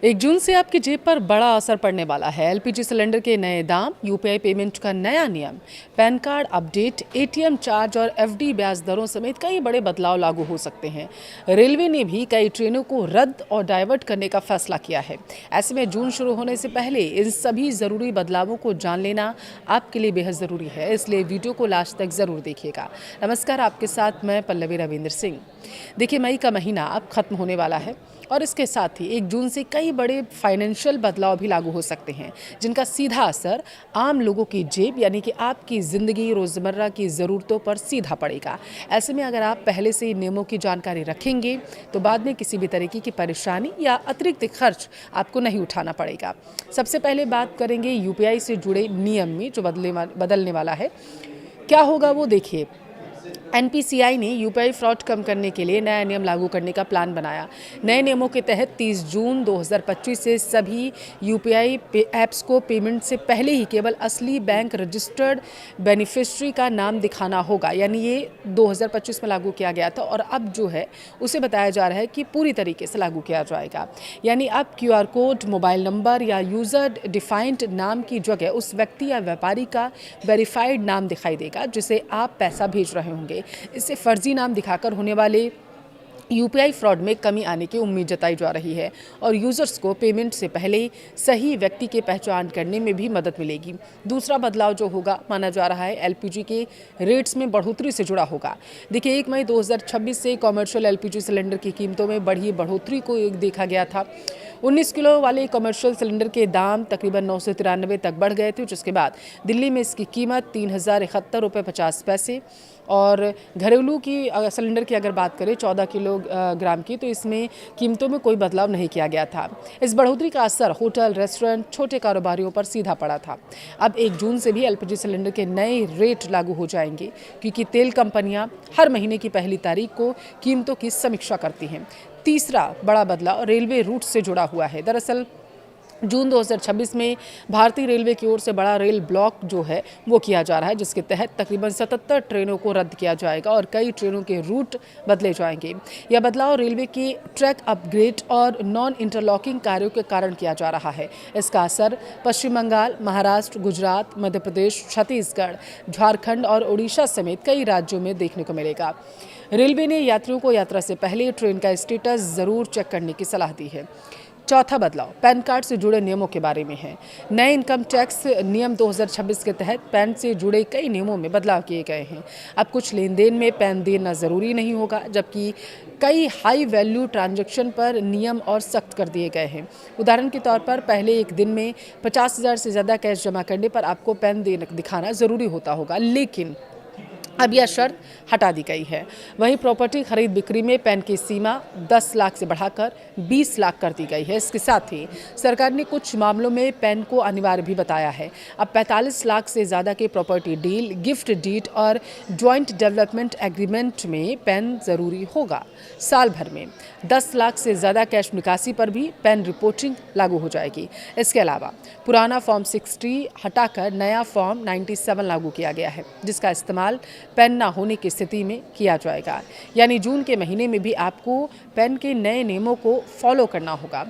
1 जून से आपकी जेब पर बड़ा असर पड़ने वाला है। एलपीजी सिलेंडर के नए दाम, यूपीआई पेमेंट का नया नियम, pan card update, ATM charge और एफडी ब्याज दरों समेत कई बड़े बदलाव लागू हो सकते हैं। रेलवे ने भी कई ट्रेनों को रद्द और डाइवर्ट करने का फैसला किया है। ऐसे में जून शुरू होने से पहले इन सभी ज़रूरी बदलावों को जान लेना आपके लिए बेहद ज़रूरी है, इसलिए वीडियो को लास्ट तक ज़रूर देखिएगा। नमस्कार, आपके साथ मैं पल्लवी रविंद्र सिंह। देखिए, मई का महीना अब खत्म होने वाला है और इसके साथ ही 1 जून से कई बड़े फाइनेंशियल बदलाव भी लागू हो सकते हैं, जिनका सीधा असर आम लोगों की जेब यानी कि आपकी ज़िंदगी, रोज़मर्रा की ज़रूरतों पर सीधा पड़ेगा। ऐसे में अगर आप पहले से ही नियमों की जानकारी रखेंगे तो बाद में किसी भी तरीके की परेशानी या अतिरिक्त खर्च आपको नहीं उठाना पड़ेगा। सबसे पहले बात करेंगे यूपीआई से जुड़े नियम में जो बदलने वाला है। क्या होगा वो देखिए। एनपीसीआई ने यूपीआई फ्रॉड कम करने के लिए नया नियम लागू करने का प्लान बनाया। नए नियमों के तहत 30 जून 2025 से सभी यूपीआई ऐप्स को पेमेंट से पहले ही केवल असली बैंक रजिस्टर्ड बेनिफिशियरी का नाम दिखाना होगा। यानी ये 2025 में लागू किया गया था और अब जो है उसे बताया जा रहा है कि पूरी तरीके से लागू किया जाएगा। यानी अब क्यूआर कोड, मोबाइल नंबर या यूज़र डिफाइंड नाम की जगह उस व्यक्ति या व्यापारी का वेरीफाइड नाम दिखाई देगा जिसे आप पैसा भेज रहे होंगे। इससे फर्जी नाम दिखाकर होने वाले यूपीआई फ्रॉड में कमी आने की उम्मीद जताई जा रही है और यूजर्स को पेमेंट से पहले सही व्यक्ति की पहचान करने में भी मदद मिलेगी। दूसरा बदलाव जो होगा माना जा रहा है एलपीजी के रेट्स में बढ़ोतरी से जुड़ा होगा। देखिए, 1 मई 2026 से कमर्शियल एलपीजी सिलेंडर की कीमतों में बढ़ोतरी को देखा गया था। 19 किलो वाले कमर्शियल सिलेंडर के दाम तकरीबन 993 तक बढ़ गए थे, जिसके बाद दिल्ली में इसकी कीमत 3071 रुपये 50 पैसे और घरेलू की सिलेंडर की अगर बात करें 14 किलोग्राम की, तो इसमें कीमतों में कोई बदलाव नहीं किया गया था। इस बढ़ोतरी का असर होटल, रेस्टोरेंट, छोटे कारोबारियों पर सीधा पड़ा था। अब 1 जून से भी एलपीजी सिलेंडर के नए रेट लागू हो जाएंगे, क्योंकि तेल कंपनियां हर महीने की पहली तारीख को कीमतों की समीक्षा करती हैं। तीसरा बड़ा बदलाव रेलवे रूट से जुड़ा हुआ है। दरअसल जून 2026 में भारतीय रेलवे की ओर से बड़ा रेल ब्लॉक जो है वो किया जा रहा है, जिसके तहत तकरीबन 77 ट्रेनों को रद्द किया जाएगा और कई ट्रेनों के रूट बदले जाएंगे। यह बदलाव रेलवे के ट्रैक अपग्रेड और नॉन इंटरलॉकिंग कार्यों के कारण किया जा रहा है। इसका असर पश्चिम बंगाल, महाराष्ट्र, गुजरात, मध्य प्रदेश, छत्तीसगढ़, झारखंड और उड़ीसा समेत कई राज्यों में देखने को मिलेगा। रेलवे ने यात्रियों को यात्रा से पहले ट्रेन का स्टेटस जरूर चेक करने की सलाह दी है। चौथा बदलाव पैन कार्ड से जुड़े नियमों के बारे में है। नए इनकम टैक्स नियम 2026 के तहत पैन से जुड़े कई नियमों में बदलाव किए गए हैं। अब कुछ लेन देन में पैन देना ज़रूरी नहीं होगा, जबकि कई हाई वैल्यू ट्रांजैक्शन पर नियम और सख्त कर दिए गए हैं। उदाहरण के तौर पर पहले एक दिन में 50,000 से ज़्यादा कैश जमा करने पर आपको पैन दिखाना ज़रूरी होता होगा, लेकिन अब यह शर्त हटा दी गई है। वहीं प्रॉपर्टी खरीद बिक्री में पैन की सीमा 10 लाख से बढ़ाकर 20 लाख कर दी गई है। इसके साथ ही सरकार ने कुछ मामलों में पैन को अनिवार्य भी बताया है। अब 45 लाख से ज़्यादा के प्रॉपर्टी डील, गिफ्ट डीड और जॉइंट डेवलपमेंट एग्रीमेंट में पैन ज़रूरी होगा। साल भर में 10 लाख से ज़्यादा कैश निकासी पर भी पैन रिपोर्टिंग लागू हो जाएगी। इसके अलावा पुराना फॉर्म 60 हटाकर नया फॉर्म 97 लागू किया गया है, जिसका इस्तेमाल पैन ना होने की स्थिति में किया जाएगा। यानी जून के महीने में भी आपको पैन के नए नियमों को फॉलो करना होगा।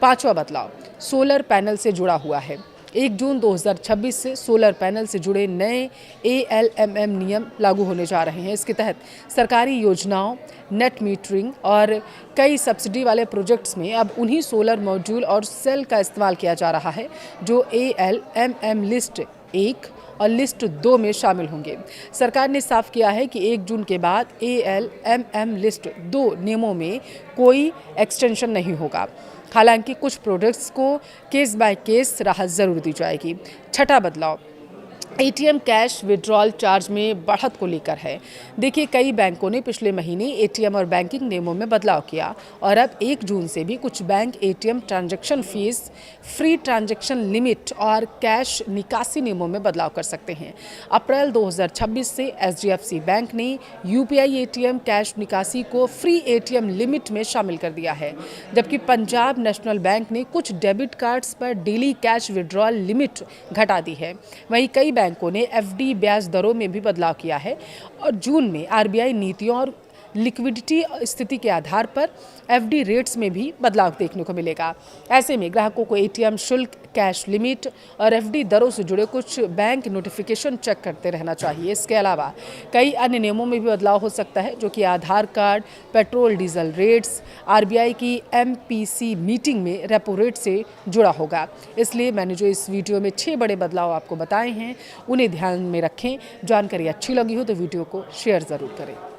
पांचवा बदलाव सोलर पैनल से जुड़ा हुआ है। 1 जून 2026 से सोलर पैनल से जुड़े नए ALMM नियम लागू होने जा रहे हैं। इसके तहत सरकारी योजनाओं, नेट मीटरिंग और कई सब्सिडी वाले प्रोजेक्ट्स में अब उन्हीं सोलर मॉड्यूल और सेल का इस्तेमाल किया जा रहा है जो ALMM लिस्ट 1 और लिस्ट 2 में शामिल होंगे। सरकार ने साफ किया है कि 1 जून के बाद ALMM लिस्ट 2 नियमों में कोई एक्सटेंशन नहीं होगा। हालांकि कुछ प्रोडक्ट्स को केस बाय केस राहत जरूर दी जाएगी। छठा बदलाव एटीएम कैश विड्रॉल चार्ज में बढ़त को लेकर है। देखिए, कई बैंकों ने पिछले महीने एटीएम और बैंकिंग नियमों में बदलाव किया और अब 1 जून से भी कुछ bank ATM transaction fees, free transaction limit और कैश निकासी नियमों में बदलाव कर सकते हैं। अप्रैल 2026 से एचडीएफसी बैंक ने यूपीआई एटीएम कैश निकासी को फ्री एटीएम लिमिट में शामिल कर दिया है, जबकि पंजाब नेशनल बैंक ने कुछ डेबिट कार्ड्स पर डेली कैश विड्रॉल लिमिट घटा दी है। वहीं कई बैंकों ने एफडी ब्याज दरों में भी बदलाव किया है और जून में आरबीआई नीतियों और लिक्विडिटी स्थिति के आधार पर एफडी रेट्स में भी बदलाव देखने को मिलेगा। ऐसे में ग्राहकों को एटीएम शुल्क, कैश लिमिट और एफडी दरों से जुड़े कुछ बैंक नोटिफिकेशन चेक करते रहना चाहिए। इसके अलावा कई अन्य नियमों में भी बदलाव हो सकता है, जो कि Aadhaar card, petrol diesel rates, RBI की एमपीसी मीटिंग में रेपो रेट से जुड़ा होगा। इसलिए मैंने जो इस वीडियो में 6 बड़े बदलाव आपको बताए हैं, उन्हें ध्यान में रखें। जानकारी अच्छी लगी हो तो वीडियो को शेयर ज़रूर करें।